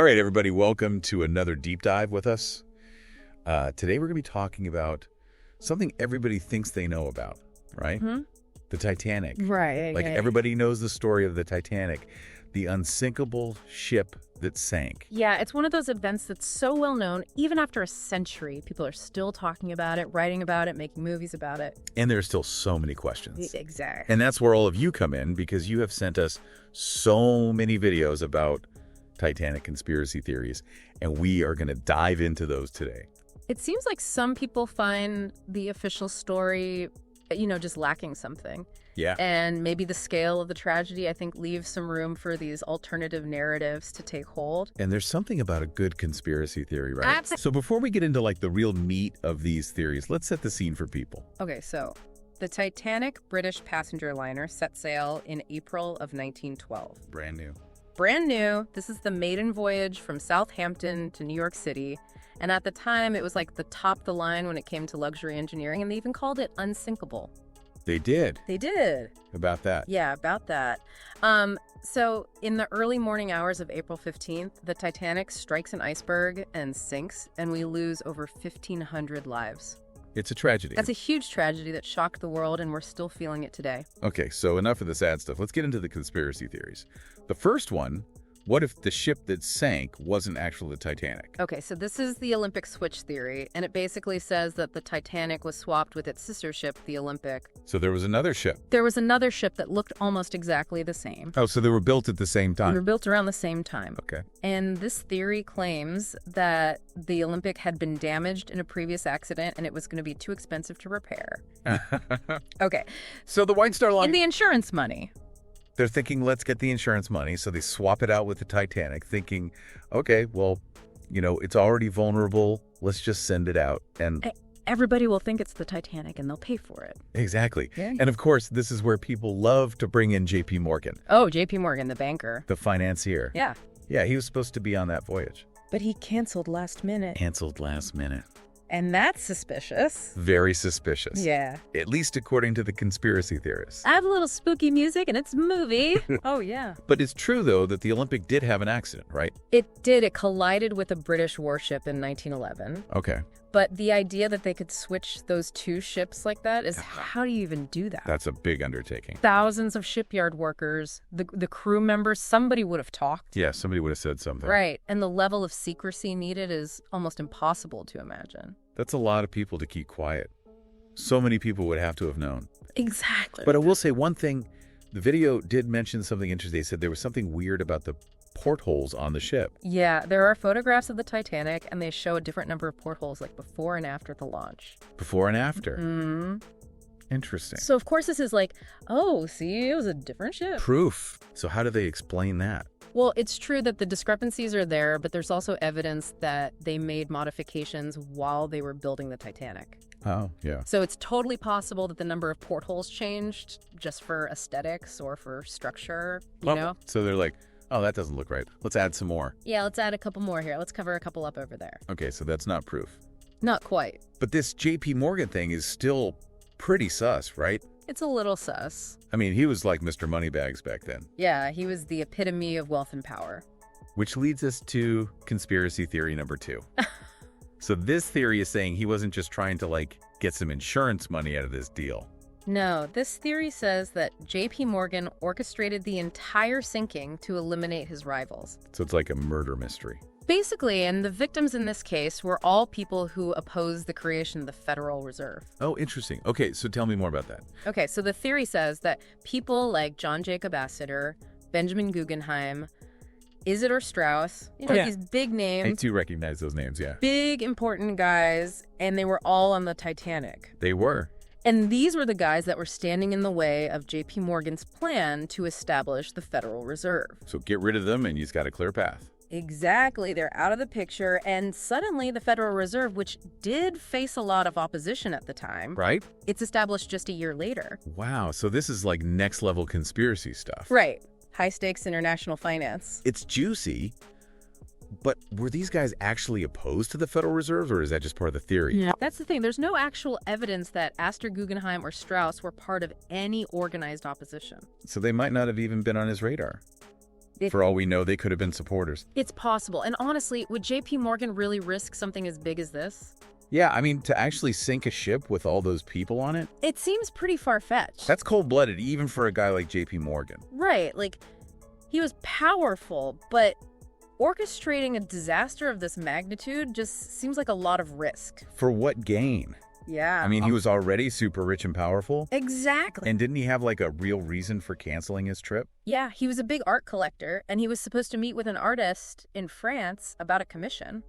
All right, everybody, welcome to another deep dive with us. Today we're going to be talking about something everybody thinks they know about, right? Mm-hmm. The Titanic. Right. Like everybody knows the story of the Titanic, the unsinkable ship that sank. Yeah, it's one of those events that's so well known, even after a century, people are still talking about it, writing about it, making movies about it. And there are still so many questions. Exactly. And that's where all of you come in, because you have sent us so many videos about Titanic conspiracy theories, and we are going to dive into those today. It seems like some people find the official story, just lacking something. Yeah. And maybe the scale of the tragedy, I think, leaves some room for these alternative narratives to take hold. And there's something about a good conspiracy theory, right? Absolutely. So before we get into the real meat of these theories, let's set the scene for people. Okay, so the Titanic British passenger liner set sail in April of 1912. Brand new. Brand new. This is the maiden voyage from Southampton to New York City. And at the time, it was like the top of the line when it came to luxury engineering, and they even called it unsinkable. They did. They did. About that. Yeah, about that. So in the early morning hours of April 15th, the Titanic strikes an iceberg and sinks, and we lose over 1,500 lives. It's a tragedy. That's a huge tragedy that shocked the world, and we're still feeling it today. Okay, so enough of the sad stuff. Let's get into the conspiracy theories. The first one, what if the ship that sank wasn't actually the Titanic? Okay, so this is the Olympic switch theory, and it basically says that the Titanic was swapped with its sister ship, the Olympic. So there was another ship. There was another ship that looked almost exactly the same. Oh, so they were built at the same They time. were built around the same time. Okay. And this theory claims that the Olympic had been damaged in a previous accident and it was going to be too expensive to repair. Okay. So the White Star Line, And the insurance money. they're thinking, let's get the insurance money. So they swap it out with the Titanic, thinking, okay, well, it's already vulnerable. Let's just send it out. And Everybody will think it's the Titanic and they'll pay for it. exactly. Yeah. And of course, this is where people love to bring in J.P. Morgan, Oh, J.P. Morgan, the banker. the financier. Yeah. Yeah, he was supposed to be on that voyage. But he canceled last minute. Canceled last minute. And that's suspicious. Very suspicious. Yeah. At least according to the conspiracy theorists. I have a little spooky music and it's a movie. Oh, yeah. But it's true, though, that the Olympic did have an accident, right? It did. It collided with a British warship in 1911. Okay. But the idea that they could switch those two ships like that is, how do you even do that? That's a big undertaking. Thousands of shipyard workers, the crew members, somebody would have talked. Yeah, somebody would have said something. Right. And the level of secrecy needed is almost impossible to imagine. That's a lot of people to keep quiet. So many people would have to have known. Exactly. But I will say one thing. The video did mention something interesting. They said there was something weird about the portholes on the ship. Yeah, there are photographs of the Titanic, and they show a different number of portholes, like before and after the launch. Before and after. Mm-hmm. Interesting. So, of course, this is like, oh, see, it was a different ship. Proof. So how do they explain that? Well, it's true that the discrepancies are there, but there's also evidence that they made modifications while they were building the Titanic. Oh, yeah. So it's totally possible that the number of portholes changed just for aesthetics or for structure, you know? So they're like, oh, that doesn't look right. Let's add some more. Yeah, let's add a couple more here. Let's cover a couple up over there. Okay, so that's not proof. Not quite. But this J.P. Morgan thing is still pretty sus, right? It's a little sus. I mean, he was like Mr. Moneybags back then. Yeah, he was the epitome of wealth and power. Which leads us to conspiracy theory number 2. So this theory is saying he wasn't just trying to, get some insurance money out of this deal. No, this theory says that J.P. Morgan orchestrated the entire sinking to eliminate his rivals. So it's like a murder mystery. Basically, and the victims in this case were all people who opposed the creation of the Federal Reserve. Oh, interesting. Okay, so tell me more about that. Okay, so the theory says that people like John Jacob Astor, Benjamin Guggenheim, Isidor Straus, these big I names, do recognize those names, yeah. big important guys, and they were all on the Titanic. They were. And these were the guys that were standing in the way of J.P. Morgan's plan to establish the Federal Reserve. So get rid of them and you've got a clear path. Exactly. They're out of the picture. And suddenly the Federal Reserve, which did face a lot of opposition at the time, Right? it's established just a year later. Wow, so this is like next level conspiracy stuff. Right. High stakes international finance. It's juicy, but were these guys actually opposed to the Federal Reserve, or is that just part of the theory? Yeah. That's the thing. There's no actual evidence that Astor, Guggenheim, or Strauss were part of any organized opposition. So they might not have even been on his radar. For all we know, they could have been supporters. It's possible. And honestly, would JP Morgan really risk something as big as this? Yeah, I mean, to actually sink a ship with all those people on it, It seems pretty far-fetched. that's cold-blooded, even for a guy like JP Morgan. Right, like, he was powerful, but orchestrating a disaster of this magnitude just seems like a lot of risk. For what gain? Yeah. I mean, he was already super rich and powerful. Exactly. And didn't he have like a real reason for canceling his trip? Yeah, he was a big art collector, and he was supposed to meet with an artist in France about a commission.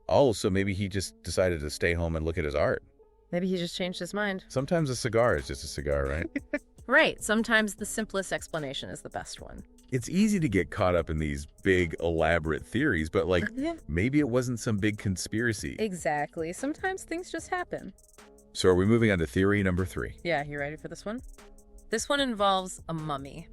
Oh, so maybe he just decided to stay home and look at his art. Maybe he just changed his mind. Sometimes a cigar is just a cigar, right? Right, sometimes the simplest explanation is the best one. It's easy to get caught up in these big, elaborate theories, but like, Yeah. maybe it wasn't some big conspiracy. Exactly. Sometimes things just happen. So are we moving on to theory number 3? Yeah, you ready for this one? This one involves a mummy.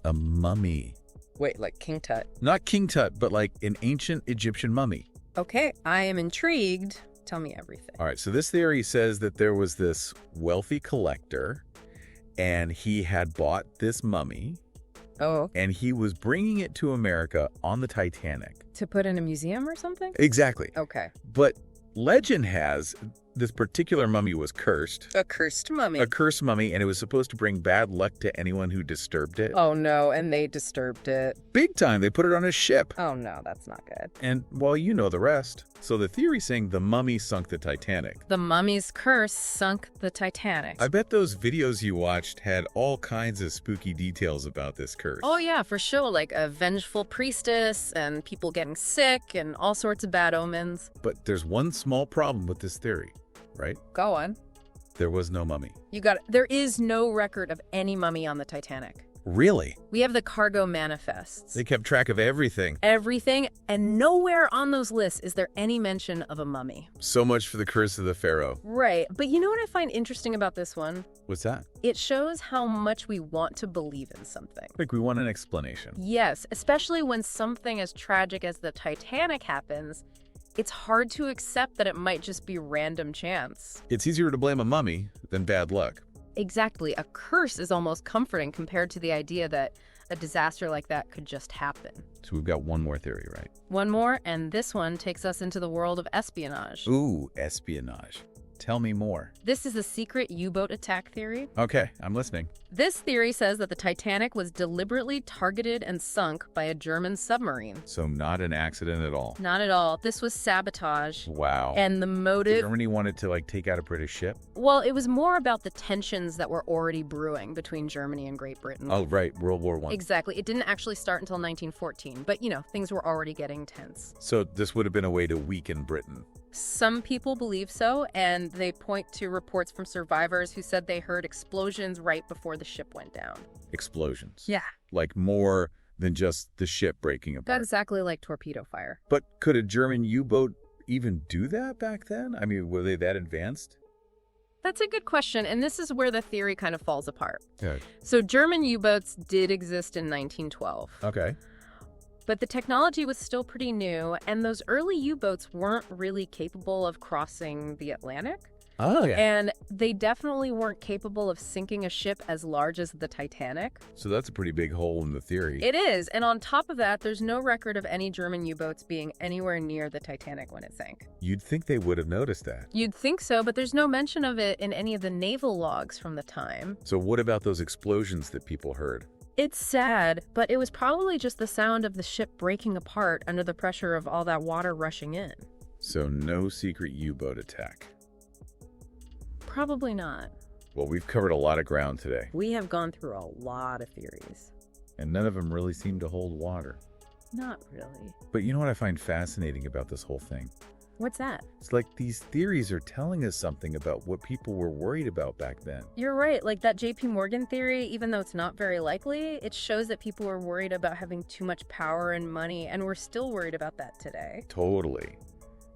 A mummy. Wait, like King Tut. Not King Tut, but like an ancient Egyptian mummy. Okay, I am intrigued. Tell me everything. All right, so this theory says that there was this wealthy collector, and he had bought this mummy, Oh, and he was bringing it to America on the Titanic. to put in a museum or something? Exactly. Okay. But legend has this particular mummy was cursed. A cursed mummy. A cursed mummy, and it was supposed to bring bad luck to anyone who disturbed it. Oh no, and they disturbed it. Big time. They put it on a ship. Oh no, that's not good. And, well, you know the rest. So the theory's saying the mummy sunk the Titanic. The mummy's curse sunk the Titanic. I bet those videos you watched had all kinds of spooky details about this curse. Oh yeah, for sure. Like a vengeful priestess and people getting sick and all sorts of bad omens. But there's one small problem with this theory, right? Go on. There was no mummy. You got it. There is no record of any mummy on the Titanic. Really? We have the cargo manifests. They kept track of everything. Everything, and nowhere on those lists is there any mention of a mummy. So much for the curse of the pharaoh. Right, but you know what I find interesting about this one? What's that? It shows how much we want to believe in something. Like we want an explanation. Yes, especially when something as tragic as the Titanic happens, it's hard to accept that it might just be random chance. It's easier to blame a mummy than bad luck. Exactly, a curse is almost comforting compared to the idea that a disaster like that could just happen. So we've got one more theory, right? One more, and this one takes us into the world of espionage. Ooh, espionage. Tell me more. This is a secret U-boat attack theory. Okay, I'm listening. This theory says that the Titanic was deliberately targeted and sunk by a German submarine. So not an accident at all. Not at all. This was sabotage. Wow. And the motive... Germany wanted to like take out a British ship? Well, it was more about the tensions that were already brewing between Germany and Great Britain. Oh, right. World War I. Exactly. It didn't actually start until 1914, but, you know, things were already getting tense. So this would have been a way to weaken Britain. Some people believe so, and they point to reports from survivors who said they heard explosions right before the ship went down. Explosions. Yeah. Like more than just the ship breaking Not apart. exactly like torpedo fire. But could a German U-boat even do that back then? I mean, were they that advanced? That's a good question, and this is where the theory kind of falls apart. Yeah. So German U-boats did exist in 1912. Okay. But the technology was still pretty new, and those early U-boats weren't really capable of crossing the Atlantic. Oh, yeah. And they definitely weren't capable of sinking a ship as large as the Titanic. So that's a pretty big hole in the theory. It is, and on top of that, there's no record of any German U-boats being anywhere near the Titanic when it sank. You'd think they would have noticed that. You'd think so, but there's no mention of it in any of the naval logs from the time. So what about those explosions that people heard? It's sad, but it was probably just the sound of the ship breaking apart under the pressure of all that water rushing in. So no secret U-boat attack. Probably not. Well, we've covered a lot of ground today, We have gone through a lot of theories. and none of them really seem to hold water. Not really. But you know what I find fascinating about this whole thing? What's that? It's like these theories are telling us something about what people were worried about back then. You're right. Like that JP Morgan theory, even though it's not very likely, it shows that people were worried about having too much power and money, and we're still worried about that today. Totally.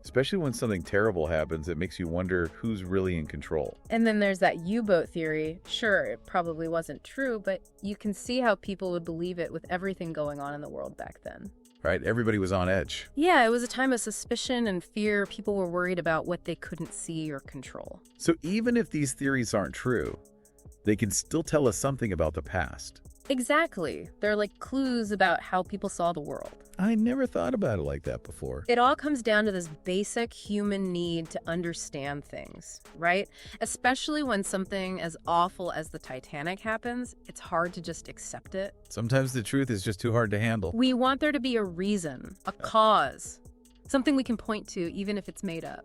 Especially when something terrible happens, it makes you wonder who's really in control. And then there's that U-boat theory. Sure, it probably wasn't true, but you can see how people would believe it with everything going on in the world back then. Right? Everybody was on edge. Yeah, it was a time of suspicion and fear. People were worried about what they couldn't see or control. So even if these theories aren't true, they can still tell us something about the past. Exactly. They're like clues about how people saw the world. I never thought about it like that before. It all comes down to this basic human need to understand things, right? Especially when something as awful as the Titanic happens, it's hard to just accept it. Sometimes the truth is just too hard to handle. We want there to be a reason, a cause, something we can point to even if it's made up.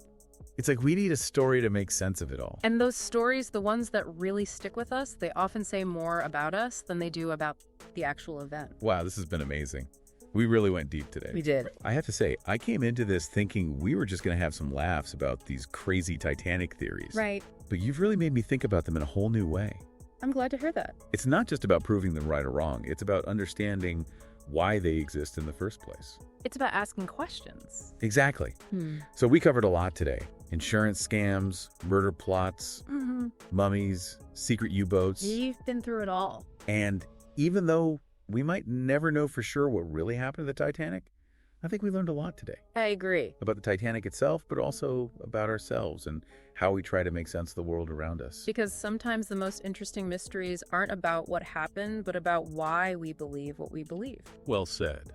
It's like we need a story to make sense of it all. And those stories, the ones that really stick with us, they often say more about us than they do about the actual event. Wow, this has been amazing. We really went deep today. We did. I have to say, I came into this thinking we were just going to have some laughs about these crazy Titanic theories. Right. But you've really made me think about them in a whole new way. I'm glad to hear that. It's not just about proving them right or wrong. It's about understanding why they exist in the first place. It's about asking questions. Exactly. So we covered a lot today. Insurance scams, murder plots, mummies, secret U-boats. You've been through it all. And even though we might never know for sure what really happened to the Titanic, I think we learned a lot today. I agree. About the Titanic itself, but also about ourselves and how we try to make sense of the world around us. Because sometimes the most interesting mysteries aren't about what happened, but about why we believe what we believe. Well said.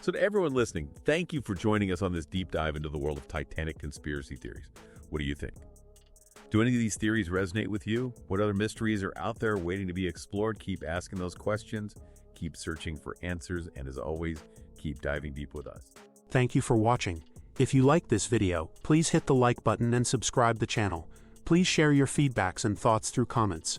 So to everyone listening, thank you for joining us on this deep dive into the world of Titanic conspiracy theories. What do you think? Do any of these theories resonate with you? What other mysteries are out there waiting to be explored? Keep asking those questions, keep searching for answers, and as always, keep diving deep with us. Thank you for watching. If you like this video, please hit the like button and subscribe the channel. Please share your feedbacks and thoughts through comments.